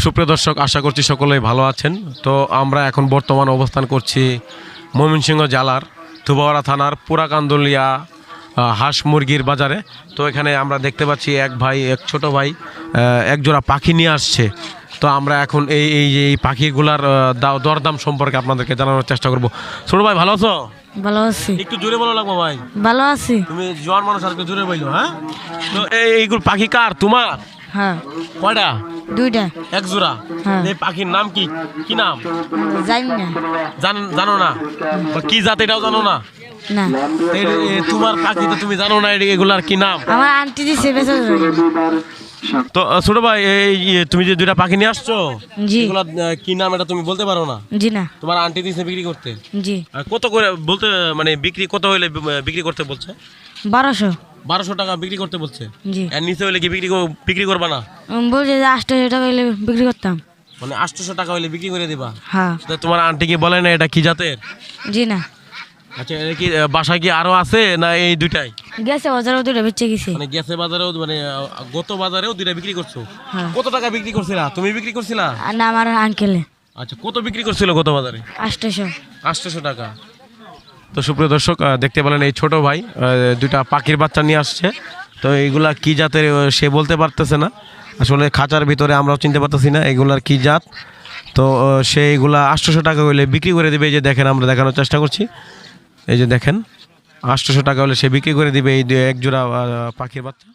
সুপ্রিয় দর্শক, আশা করছি সকলেই ভালো আছেন। তো আমরা এখন বর্তমান অবস্থান করছি ময়মনসিংহ জেলার ধুবাওড়া থানার পুরাকান্দুলিয়া হাঁস মুরগির বাজারে। তো এখানে আমরা দেখতে পাচ্ছি এক ছোট ভাই এক জোড়া পাখি নিয়ে আসছে। তো আমরা এখন এই পাখিগুলার দরদাম সম্পর্কে আপনাদেরকে জানানোর চেষ্টা করব। ছোট ভাই, ভালো আছো? ভালো আছি। একটু জোরে বলো লাগবো ভাই। ভালো আছি। তুমি জোয়ান মানুষ, আর একটু জোরে বললো। হ্যাঁ, তো এইগুলো পাখি কার? তোমার? হ্যাঁ, কয়টা? দুইটা। এক জোড়া। হ্যাঁ। এই পাখির নাম কি? কি নাম জানি না। জানো না? বা কি জাত এটাও জানো না? না, তোমার পাখি তো তুমি জানো না এগুলার কি নাম? আমার আন্টি দিছে বেঁচে তো ছোট ভাই, তুমি যে দুইটা পাখি নিয়ে আসছো, জি। এগুলার কি নাম এটা তুমি বলতে পারো না? জি না। তোমার আন্টি দিছে বিক্রি করতে? জি। আর কত করে বলতে, মানে বিক্রি কত হইলে বিক্রি করতে বলছে? 1200। 1200 টাকা বিক্রি করতে বলছে। জি। এর নিচে হইলে কি বিক্রি করবা না? বলছে যে 800 টাকা হইলে বিক্রি করতাম। মানে 800 টাকা হইলে বিক্রি করে দিবা? হ্যাঁ। তো তোমার আন্টি কি বলে না এটা কি জাতের? জি না। আচ্ছা, এটা কি বাসায় কি আরো আছে না এই দুইটাই? গেছে বাজারে দুইটা বেচে গেছে। মানে গেছে বাজারেও, মানে গত বাজারেও দুইটা বিক্রি করছো? হ্যাঁ। কত টাকা বিক্রি করছিলা? তুমি বিক্রি করছিলা? আর না, আমার আঙ্কেলে। আচ্ছা, কত বিক্রি করছিল গত বাজারে? 800। 800 টাকা। তো সুপ্রিয় দর্শক, দেখতে পেলেন এই ছোট ভাই দুইটা পাখির বাচ্চা নিয়ে আসছে। তো এইগুলা কি জাতের সে বলতে পারতেছে না, আসলে খাঁচার ভিতরে আমরাও চিনতে পারতেছি না এগুলার কি জাত। তো সে এইগুলা 800 টাকা হইলে বিক্রি করে দিবে। এই যে দেখেন, আমরা দেখানোর চেষ্টা করছি। এই যে দেখেন, 800 টাকা হলে সে বিক্রি করে দিবে এই এক জোড়া পাখির বাচ্চা।